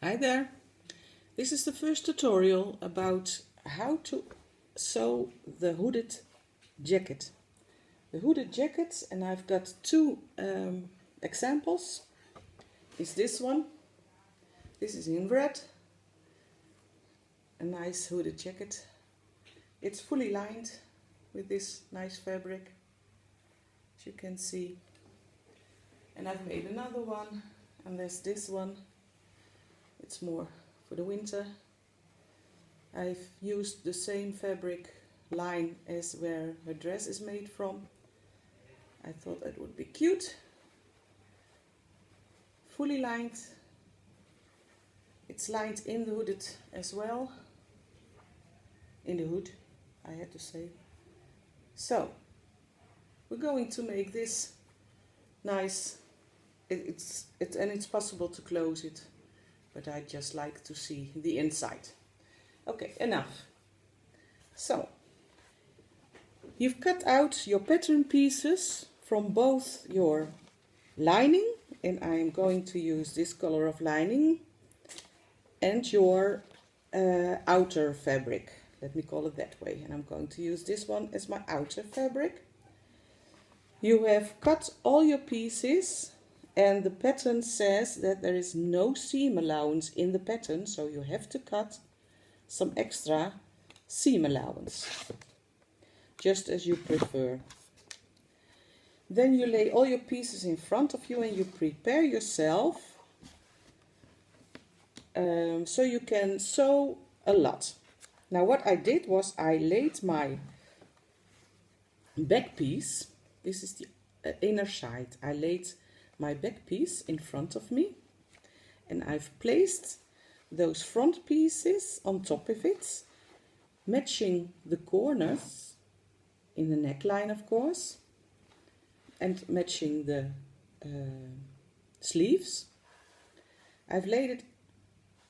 Hi there! This is the first tutorial about how to sew the hooded jacket. The hooded jacket, and I've got two examples, is this one. This is in red, a nice hooded jacket. It's fully lined with this nice fabric, as you can see. And I've made another one, and there's this one. It's more for the winter. I've used the same fabric line as where her dress is made from. I thought that would be cute. Fully lined. It's lined in the hooded as well. In the hood, I had to say. So, we're going to make this nice. It's possible to close it, but I just like to see the inside. Okay, enough. So, you've cut out your pattern pieces from both your lining, and I'm going to use this color of lining, and your outer fabric. Let me call it that way. And I'm going to use this one as my outer fabric. You have cut all your pieces, and the pattern says that there is no seam allowance in the pattern, so you have to cut some extra seam allowance, just as you prefer. Then you lay all your pieces in front of you and you prepare yourself so you can sew a lot. Now what I did was I laid my back piece, this is the inner side, I laid my back piece in front of me, and I've placed those front pieces on top of it, matching the corners in the neckline, of course, and matching the sleeves. I've laid it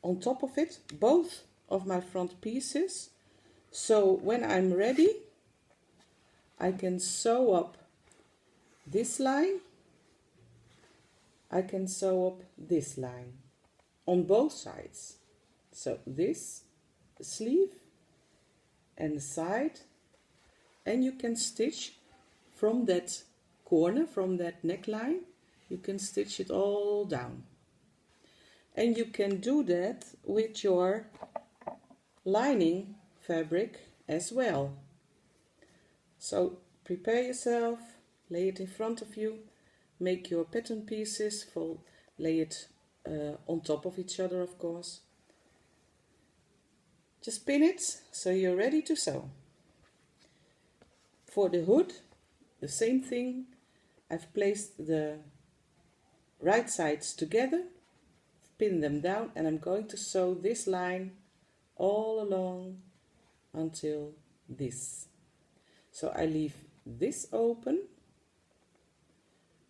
on top of it, both of my front pieces, so when I'm ready I can sew up this line, I can sew up this line on both sides. So this sleeve and the side, and you can stitch from that corner, from that neckline, you can stitch it all down. And you can do that with your lining fabric as well. So prepare yourself, lay it in front of you, make your pattern pieces, lay it on top of each other, of course. Just pin it so you're ready to sew. For the hood, the same thing. I've placed the right sides together, pin them down, and I'm going to sew this line all along until this. So I leave this open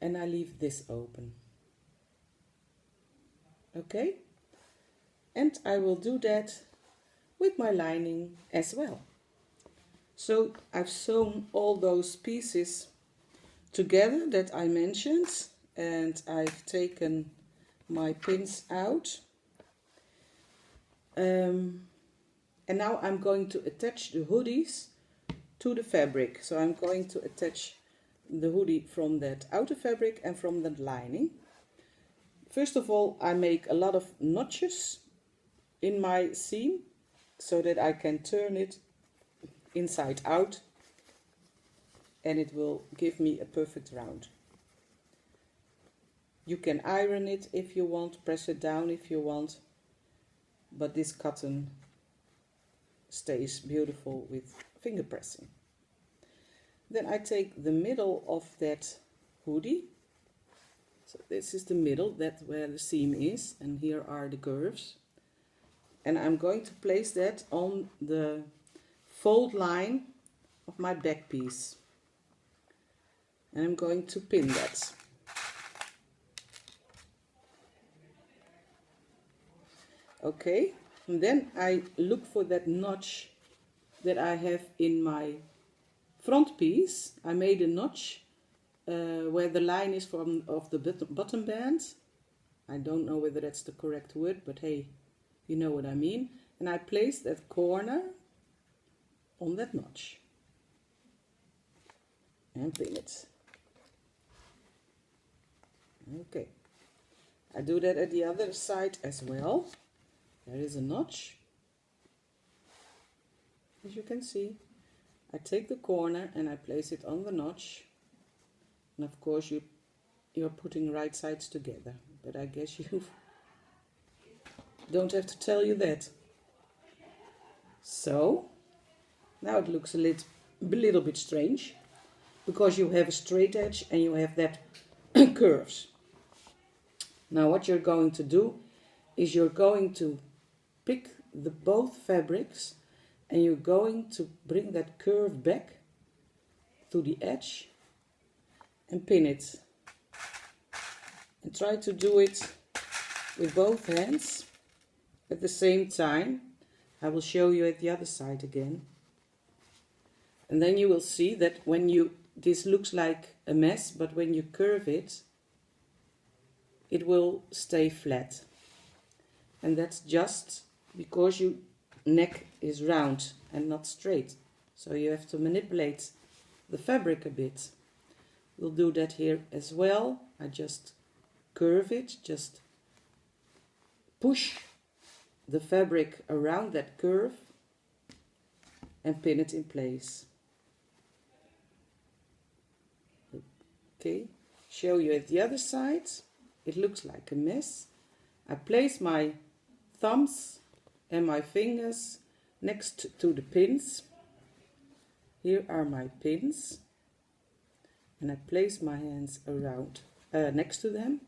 and I leave this open. Okay? And I will do that with my lining as well. So I've sewn all those pieces together that I mentioned, and I've taken my pins out. And now I'm going to attach the hoodies to the fabric. So I'm going to attach the hoodie from that outer fabric and from that lining. First of all, I make a lot of notches in my seam so that I can turn it inside out and it will give me a perfect round. You can iron it if you want, press it down if you want, but this cotton stays beautiful with finger pressing. Then I take the middle of that hoodie. So this is the middle, that's where the seam is, and here are the curves. And I'm going to place that on the fold line of my back piece. And I'm going to pin that. Okay, and then I look for that notch that I have in my front piece. I made a notch where the line is of the bottom band. I don't know whether that's the correct word, but hey, you know what I mean. And I place that corner on that notch and pin it. Okay, I do that at the other side as well. There is a notch, as you can see. I take the corner and I place it on the notch, and of course you're putting right sides together, but I guess you don't have to tell you that. So now it looks a little bit strange, because you have a straight edge and you have that curves. Now what you're going to do is you're going to pick both fabrics and you're going to bring that curve back to the edge and pin it. And try to do it with both hands at the same time. I will show you at the other side again. And then you will see that this looks like a mess, but when you curve it, it will stay flat. And that's just because your neck is round and not straight. So you have to manipulate the fabric a bit. We'll do that here as well. I just curve it, just push the fabric around that curve and pin it in place. Okay, show you at the other side. It looks like a mess. I place my thumbs and my fingers next to the pins. Here are my pins. And I place my hands around next to them.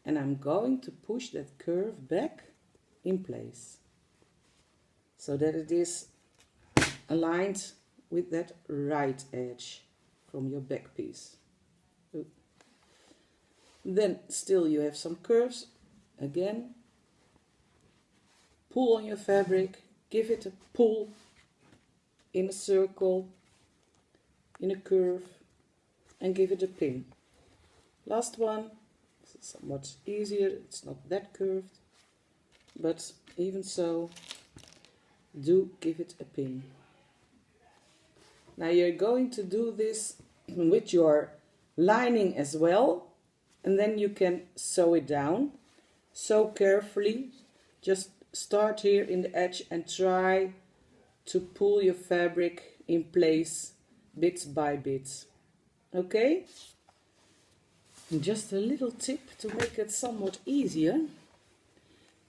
And I'm going to push that curve back in place, so that it is aligned with that right edge from your back piece. Then still you have some curves. Again, pull on your fabric, give it a pull in a circle, in a curve, and give it a pin. Last one, somewhat easier, it's not that curved, but even so, do give it a pin. Now you're going to do this with your lining as well, and then you can sew it down. Sew carefully, just start here in the edge and try to pull your fabric in place bits by bits. Okay? And just a little tip to make it somewhat easier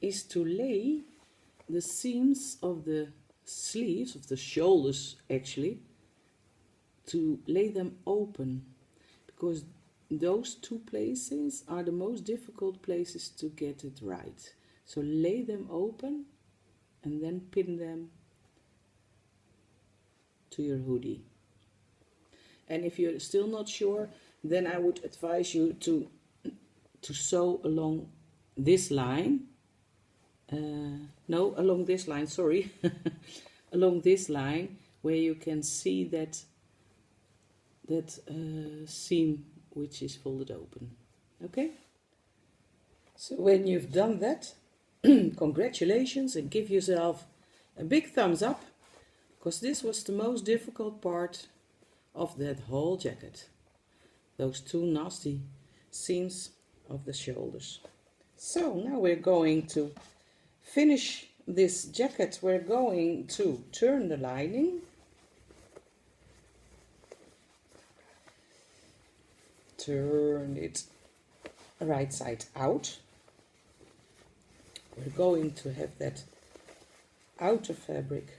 is to lay the seams of the sleeves, of the shoulders actually, to lay them open, because those two places are the most difficult places to get it right. So lay them open and then pin them to your hoodie. And if you're still not sure, then I would advise you to sew along this line. No, along this line, sorry. Along this line, where you can see that seam which is folded open. Okay? So when you've done that, congratulations, and give yourself a big thumbs up, because this was the most difficult part of that whole jacket. Those two nasty seams of the shoulders. So now we're going to finish this jacket. We're going to turn the lining. Turn it right side out. We're going to have that outer fabric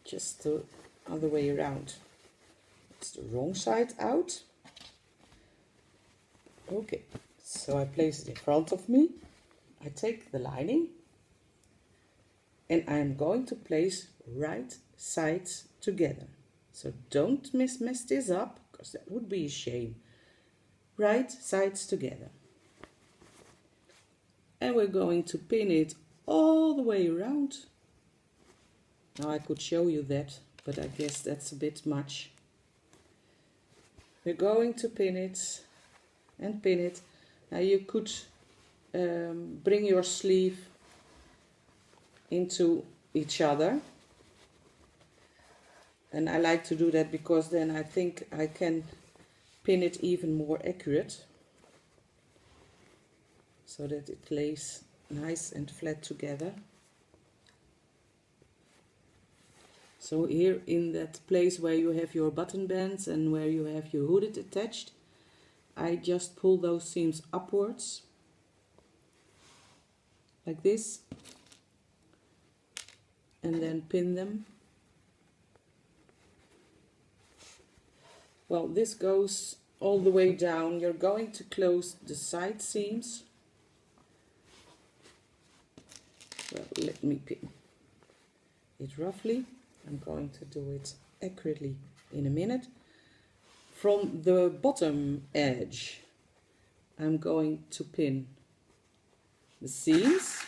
just the other way around. It's the wrong side out. Okay, so I place it in front of me. I take the lining and I'm going to place right sides together. So don't mess this up, because that would be a shame. Right sides together. And we're going to pin it all the way around. Now I could show you that, but I guess that's a bit much. We're going to pin it and pin it. Now you could bring your sleeve into each other. And I like to do that because then I think I can pin it even more accurate, so that it lays nice and flat together. So here in that place where you have your button bands and where you have your hooded attached, I just pull those seams upwards like this and then pin them. Well, this goes all the way down. You're going to close the side seams. Well, let me pin it roughly. I'm going to do it accurately in a minute. From the bottom edge, I'm going to pin the seams.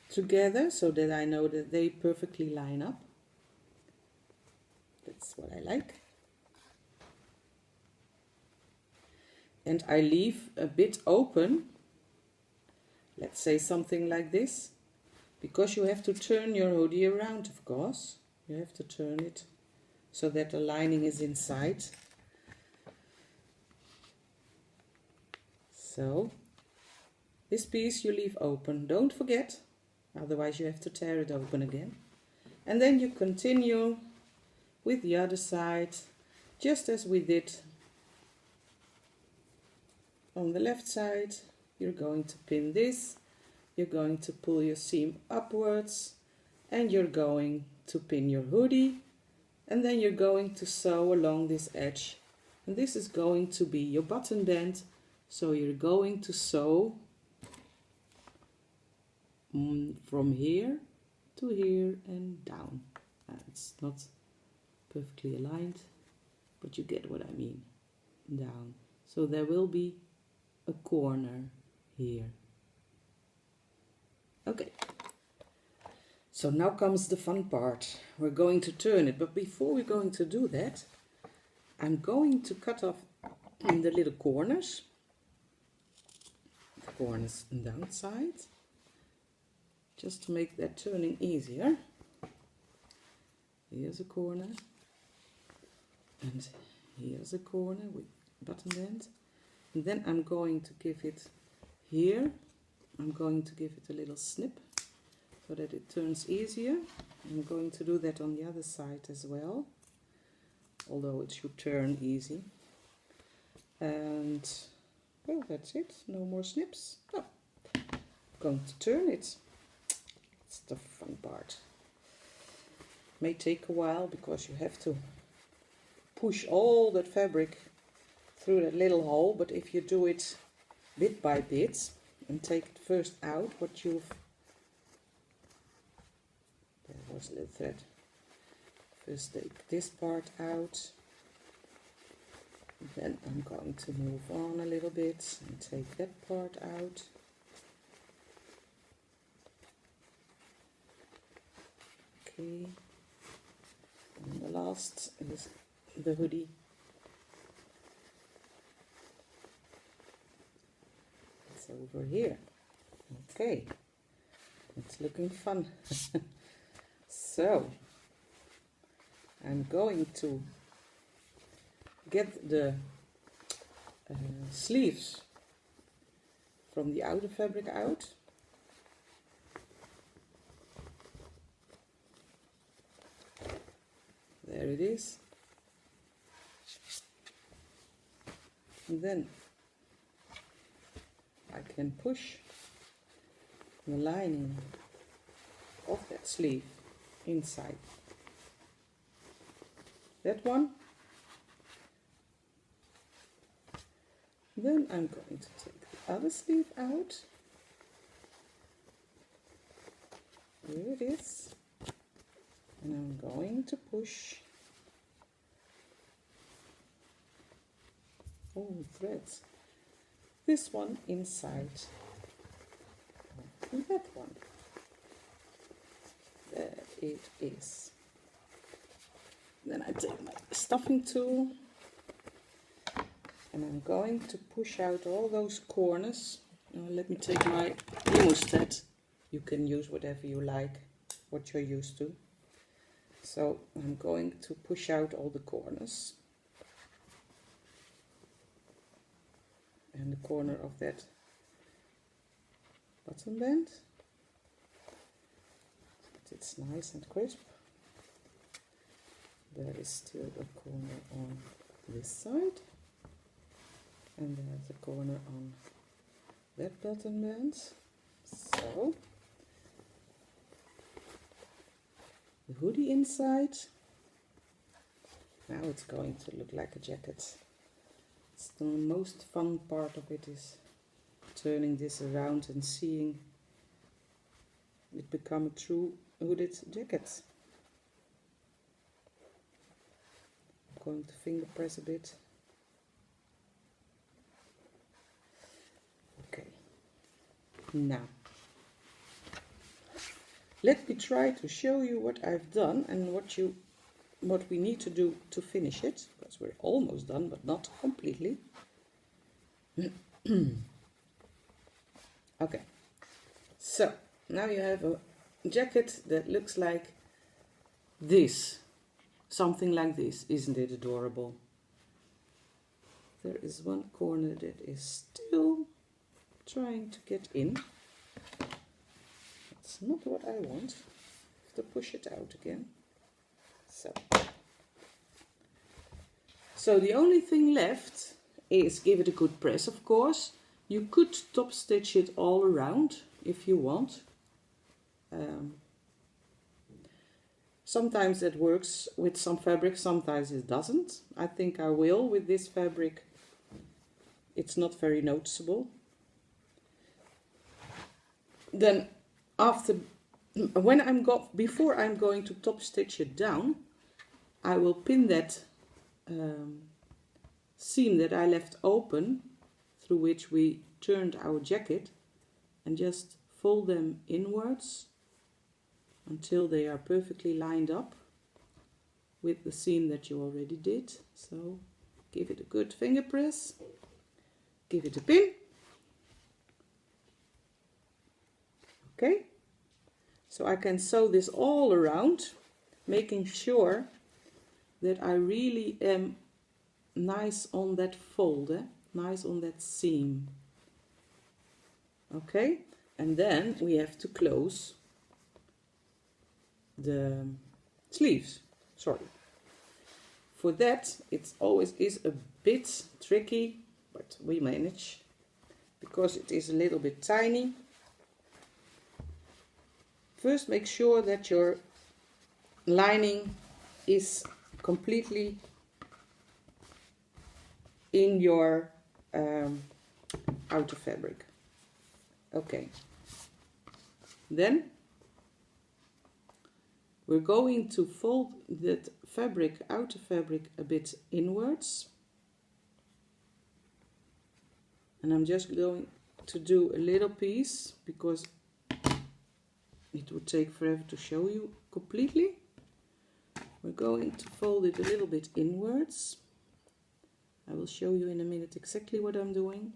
Together so that I know that they perfectly line up. That's what I like. And I leave a bit open, let's say something like this, because you have to turn your hoodie around, of course. You have to turn it so that the lining is inside. So this piece you leave open, don't forget, otherwise you have to tear it open again. And then you continue with the other side, just as we did on the left side. You're going to pin this, you're going to pull your seam upwards, and you're going to pin your hoodie, and then you're going to sew along this edge. And this is going to be your button band, so you're going to sew from here to here and down. It's not perfectly aligned, but you get what I mean. Down. So there will be a corner here. Okay. So now comes the fun part. We're going to turn it, but before we're going to do that, I'm going to cut off the little corners. The corners and downside, just to make that turning easier. Here's a corner, and here's a corner with button band. And then I'm going to give it here, I'm going to give it a little snip so that it turns easier. I'm going to do that on the other side as well, although it should turn easy. And well, that's it, no more snips. Oh, I'm going to turn it. It's the fun part. May take a while because you have to push all that fabric through that little hole, but if you do it bit by bit and take it first out, what you've, there was a little thread, first take this part out, then I'm going to move on a little bit and take that part out. Okay, and the last is the hoodie. It's over here. Okay, it's looking fun. So I'm going to get the sleeves from the outer fabric out. There it is. And then I can push the lining of that sleeve inside that one. Then I'm going to take the other sleeve out. Here it is. And I'm going to push threads. This one inside and that one. There it is. Then I take my stuffing tool And I'm going to push out all those corners. Now let me take my hemostat. You can use whatever you like, what you're used to. So I'm going to push out all the corners. And the corner of that button band. But it's nice and crisp. There is still a corner on this side. And there's a corner on that button band. So the hoodie inside. Now it's going to look like a jacket. It's the most fun part of it, is turning this around and seeing it become a true hooded jacket. I'm going to finger press a bit. Okay. Now, let me try to show you what I've done and what we need to do to finish it, because we're almost done, but not completely. Okay, so now you have a jacket that looks like this, something like this. Isn't it adorable? There is one corner that is still trying to get in. That's not what I want. I have to push it out again. So the only thing left is give it a good press, of course. You could top stitch it all around if you want. Sometimes that works with some fabric, sometimes it doesn't. I think I will with this fabric. It's not very noticeable. Then before I'm going to top stitch it down, I will pin that seam that I left open, through which we turned our jacket, and just fold them inwards until they are perfectly lined up with the seam that you already did. So give it a good finger press, give it a pin. Okay, so I can sew this all around, making sure that I really am nice on that fold, nice on that seam. Okay, and then we have to close the sleeves. Sorry. For that, it always is a bit tricky, but we manage, because it is a little bit tiny. First, make sure that your lining is completely in your outer fabric. Okay. Then we're going to fold that fabric, outer fabric, a bit inwards. And I'm just going to do a little piece, because it would take forever to show you completely. We're going to fold it a little bit inwards. I will show you in a minute exactly what I'm doing.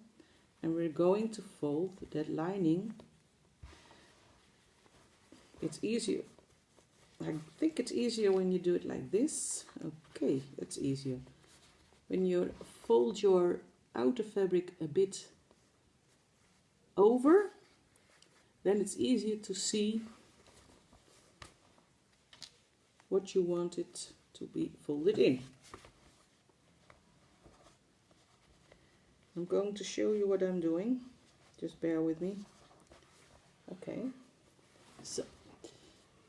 And we're going to fold that lining. It's easier. I think it's easier when you do it like this. Okay, that's easier. When you fold your outer fabric a bit over, then it's easier to see what you want it to be folded in. I'm going to show you what I'm doing. Just bear with me. Okay. So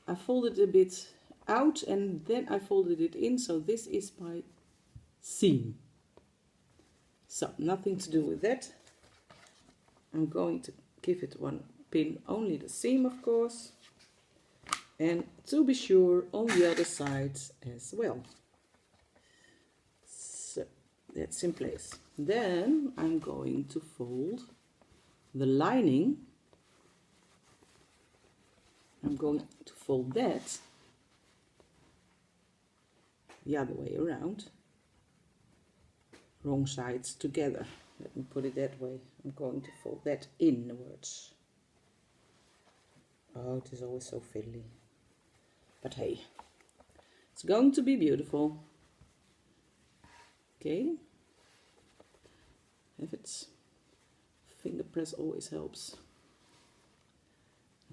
I folded a bit out and then I folded it in. So this is my seam. So nothing to do with that. I'm going to give it one pin, only the seam, of course. And to be sure, on the other side as well. So that's in place. Then I'm going to fold the lining. I'm going to fold that the other way around, wrong sides together. Let me put it that way. I'm going to fold that inwards. Oh, it is always so fiddly. But hey, it's going to be beautiful. Okay. If it's finger press always helps.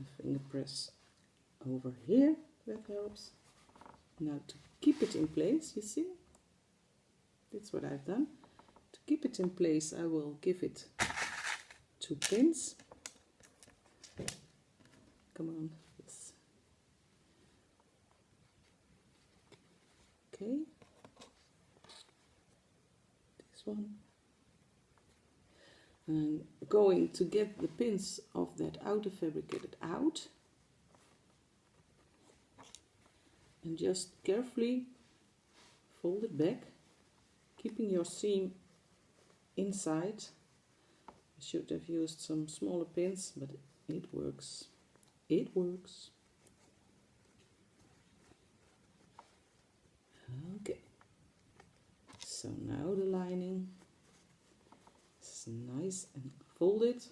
A finger press over here, that helps. Now to keep it in place, you see? That's what I've done. To keep it in place, I will give it 2 pins. Come on. Yes. Okay. This one. And going to get the pins of that outer fabricated out. And just carefully fold it back, keeping your seam inside. I should have used some smaller pins, but it works. It works. Okay. So now the lining is nice and folded